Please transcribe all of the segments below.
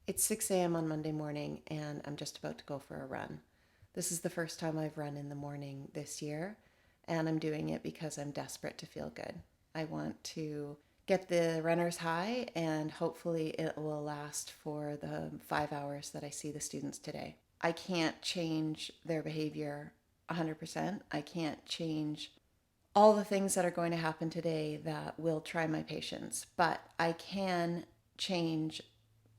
It's 6 a.m. on Monday morning, and I'm just about to go for a run. This is the first time I've run in the morning this year, and I'm doing it because I'm desperate to feel good. I want to get the runner's high, and hopefully it will last for the 5 hours that I see the students today. I can't change their behavior 100%. I can't change all the things that are going to happen today that will try my patience, but I can change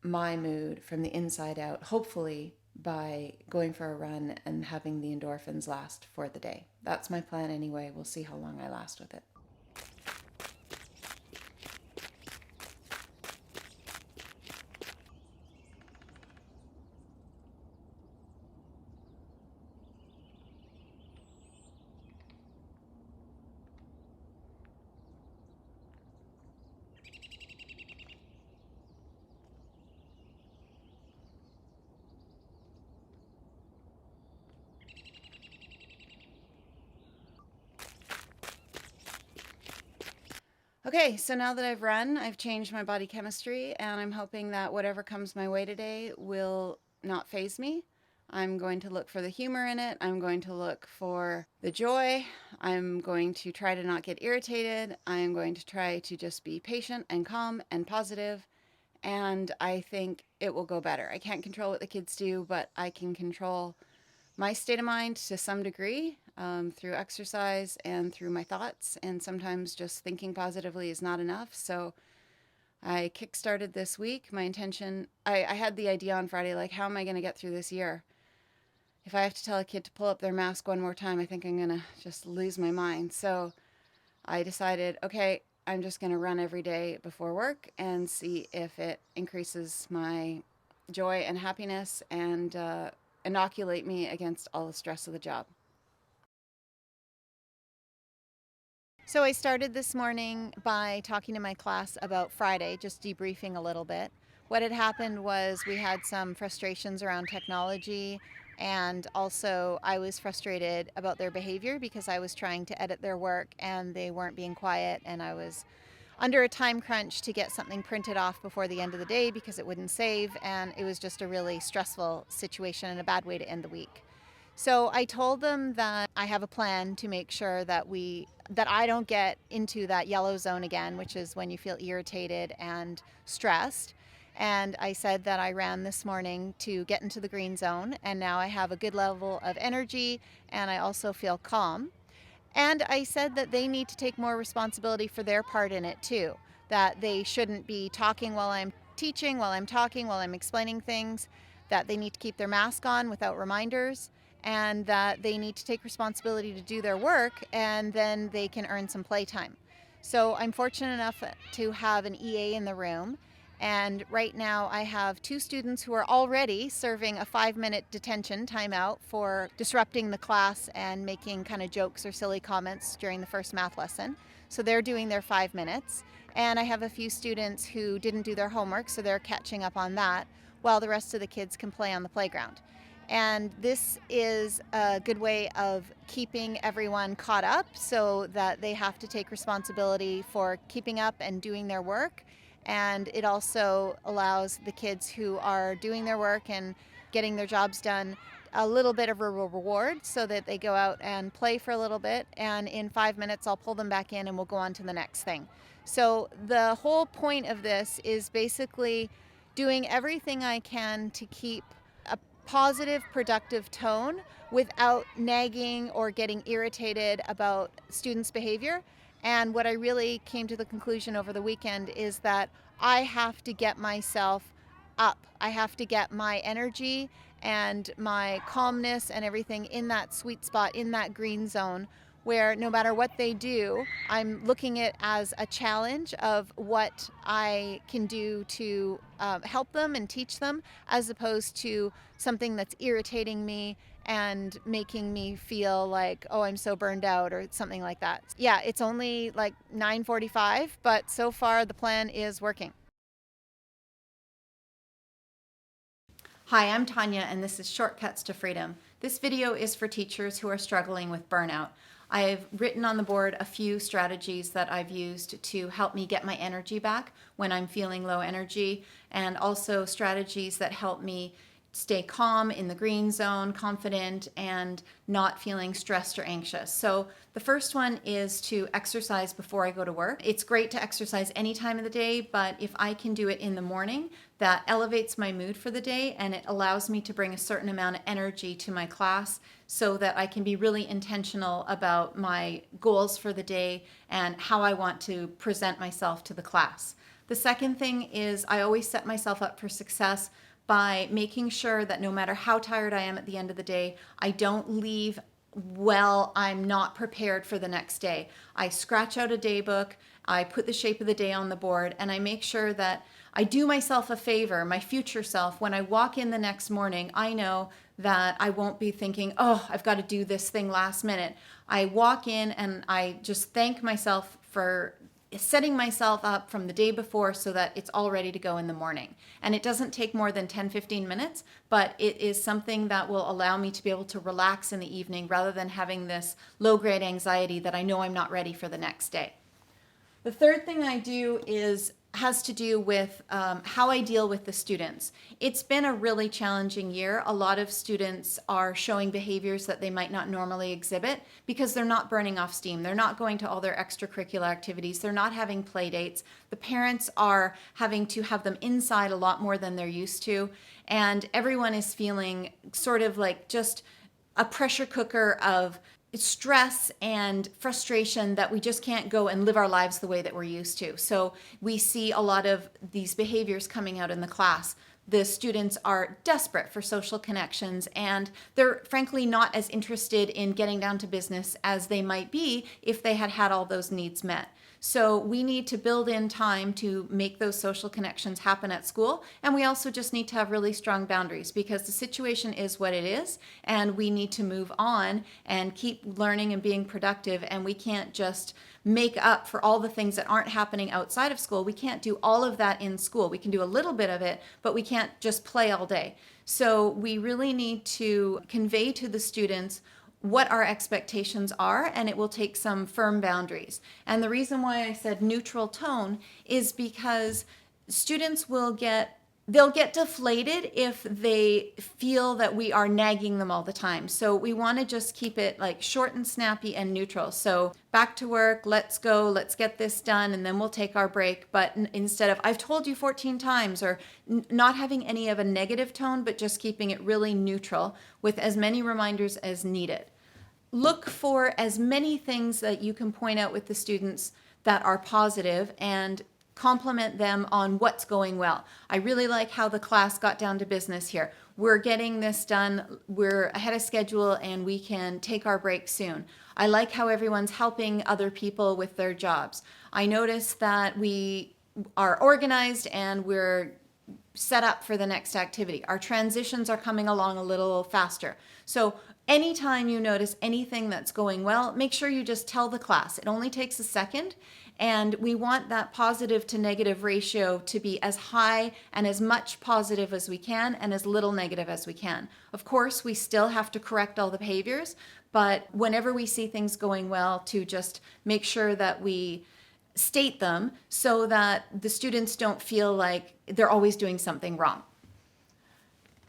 my mood from the inside out, hopefully by going for a run and having the endorphins last for the day. That's my plan anyway. We'll see how long I last with it. Okay, so now that I've run, I've changed my body chemistry, and I'm hoping that whatever comes my way today will not faze me. I'm going to look for the humor in it. I'm going to look for the joy. I'm going to try to not get irritated. I am going to try to just be patient and calm and positive, and I think it will go better. I can't control what the kids do, but I can control my state of mind to some degree through exercise and through my thoughts. And sometimes just thinking positively is not enough. So I kickstarted this week. My intention, I had the idea on Friday, like, how am I going to get through this year? If I have to tell a kid to pull up their mask one more time, I think I'm going to just lose my mind. So I decided, okay, I'm just going to run every day before work and see if it increases my joy and happiness and inoculate me against all the stress of the job. So I started this morning by talking to my class about Friday, just debriefing a little bit. What had happened was we had some frustrations around technology, and also I was frustrated about their behavior because I was trying to edit their work and they weren't being quiet, and I was under a time crunch to get something printed off before the end of the day because it wouldn't save, and it was just a really stressful situation and a bad way to end the week. So I told them that I have a plan to make sure that I don't get into that yellow zone again, which is when you feel irritated and stressed. And I said that I ran this morning to get into the green zone, and now I have a good level of energy and I also feel calm. And I said that they need to take more responsibility for their part in it too, that they shouldn't be talking while I'm teaching, while I'm talking, while I'm explaining things, that they need to keep their mask on without reminders, and that they need to take responsibility to do their work, and then they can earn some playtime. So I'm fortunate enough to have an EA in the room. And right now I have two students who are already serving a 5-minute detention timeout for disrupting the class and making kind of jokes or silly comments during the first math lesson. So they're doing their 5 minutes. And I have a few students who didn't do their homework, so they're catching up on that while the rest of the kids can play on the playground. And this is a good way of keeping everyone caught up so that they have to take responsibility for keeping up and doing their work. And it also allows the kids who are doing their work and getting their jobs done a little bit of a reward so that they go out and play for a little bit. And in 5 minutes, I'll pull them back in and we'll go on to the next thing. So the whole point of this is basically doing everything I can to keep a positive, productive tone without nagging or getting irritated about students' behavior. And what I really came to the conclusion over the weekend is that I have to get myself up. I have to get my energy and my calmness and everything in that sweet spot, in that green zone, where no matter what they do, I'm looking at it as a challenge of what I can do to help them and teach them, as opposed to something that's irritating me and making me feel like, oh, I'm so burned out or something like that. Yeah, it's only like 9:45, but so far the plan is working. Hi, I'm Tanya, and this is Shortcuts to Freedom. This video is for teachers who are struggling with burnout. I've written on the board a few strategies that I've used to help me get my energy back when I'm feeling low energy, and also strategies that help me stay calm in the green zone, confident, and not feeling stressed or anxious. So the first one is to exercise before I go to work. It's great to exercise any time of the day, but if I can do it in the morning, that elevates my mood for the day, and it allows me to bring a certain amount of energy to my class so that I can be really intentional about my goals for the day and how I want to present myself to the class. The second thing is I always set myself up for success by making sure that no matter how tired I am at the end of the day, I don't leave well, I'm not prepared for the next day. I scratch out a day book, I put the shape of the day on the board, and I make sure that I do myself a favor, my future self. When I walk in the next morning, I know that I won't be thinking, oh, I've got to do this thing last minute. I walk in and I just thank myself for setting myself up from the day before so that it's all ready to go in the morning. And it doesn't take more than 10-15 minutes, but it is something that will allow me to be able to relax in the evening rather than having this low-grade anxiety that I know I'm not ready for the next day. The third thing I do has to do with how I deal with the students. It's been a really challenging year. A lot of students are showing behaviors that they might not normally exhibit because they're not burning off steam. They're not going to all their extracurricular activities. They're not having play dates. The parents are having to have them inside a lot more than they're used to. And everyone is feeling sort of like just a pressure cooker of stress and frustration that we just can't go and live our lives the way that we're used to. So we see a lot of these behaviors coming out in the class. The students are desperate for social connections, and they're frankly not as interested in getting down to business as they might be if they had had all those needs met. So we need to build in time to make those social connections happen at school. And we also just need to have really strong boundaries because the situation is what it is. And we need to move on and keep learning and being productive. And we can't just make up for all the things that aren't happening outside of school. We can't do all of that in school. We can do a little bit of it, but we can't just play all day. So we really need to convey to the students what our expectations are, and it will take some firm boundaries. And the reason why I said neutral tone is because students they'll get deflated if they feel that we are nagging them all the time. So we want to just keep it like short and snappy and neutral. So back to work, let's go, let's get this done, and then we'll take our break. But instead of, I've told you 14 times, or not having any of a negative tone, but just keeping it really neutral with as many reminders as needed. Look for as many things that you can point out with the students that are positive and compliment them on what's going well. I really like how the class got down to business here. We're getting this done, we're ahead of schedule, and we can take our break soon. I like how everyone's helping other people with their jobs. I notice that we are organized and we're set up for the next activity. Our transitions are coming along a little faster. So anytime you notice anything that's going well, make sure you just tell the class. It only takes a second, and we want that positive to negative ratio to be as high and as much positive as we can and as little negative as we can. Of course, we still have to correct all the behaviors, but whenever we see things going well, to just make sure that we state them so that the students don't feel like they're always doing something wrong.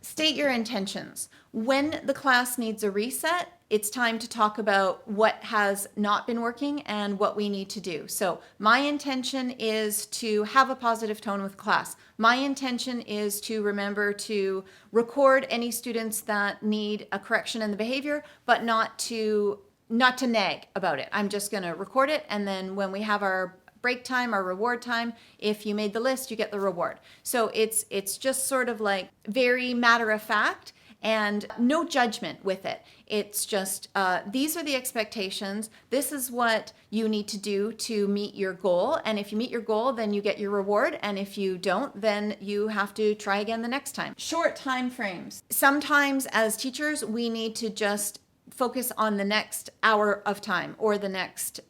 State your intentions. When the class needs a reset, it's time to talk about what has not been working and what we need to do. So my intention is to have a positive tone with class. My intention is to remember to record any students that need a correction in the behavior, but not to nag about it. I'm just going to record it, and then when we have our break time, our reward time, if you made the list, you get the reward. So it's just sort of like very matter of fact and no judgment with it. It's just, these are the expectations. This is what you need to do to meet your goal. And if you meet your goal, then you get your reward. And if you don't, then you have to try again the next time. Short time frames. Sometimes as teachers, we need to just focus on the next hour of time or the next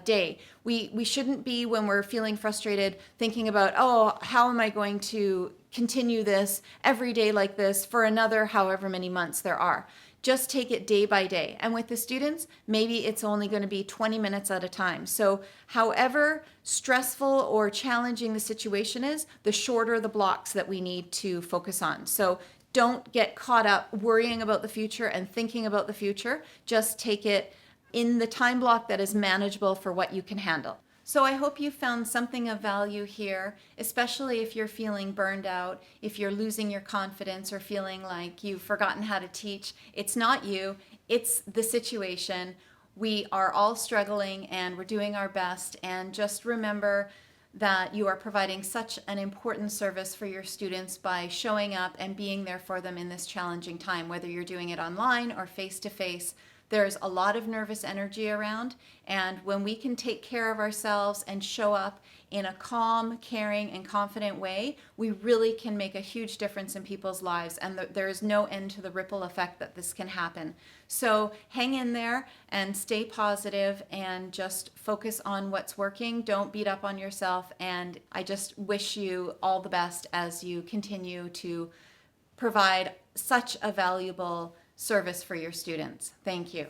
day. We shouldn't be, when we're feeling frustrated, thinking about, oh, how am I going to continue this every day like this for another however many months there are. Just take it day by day. And with the students, maybe it's only going to be 20 minutes at a time. So however stressful or challenging the situation is, the shorter the blocks that we need to focus on. So don't get caught up worrying about the future and thinking about the future. Just take it in the time block that is manageable for what you can handle. So I hope you found something of value here, especially if you're feeling burned out, if you're losing your confidence or feeling like you've forgotten how to teach. It's not you, it's the situation. We are all struggling and we're doing our best. And just remember that you are providing such an important service for your students by showing up and being there for them in this challenging time, whether you're doing it online or face-to-face. There's a lot of nervous energy around, and when we can take care of ourselves and show up in a calm, caring, and confident way, we really can make a huge difference in people's lives, and there is no end to the ripple effect that this can happen. So hang in there and stay positive and just focus on what's working. Don't beat up on yourself, and I just wish you all the best as you continue to provide such a valuable service for your students. Thank you.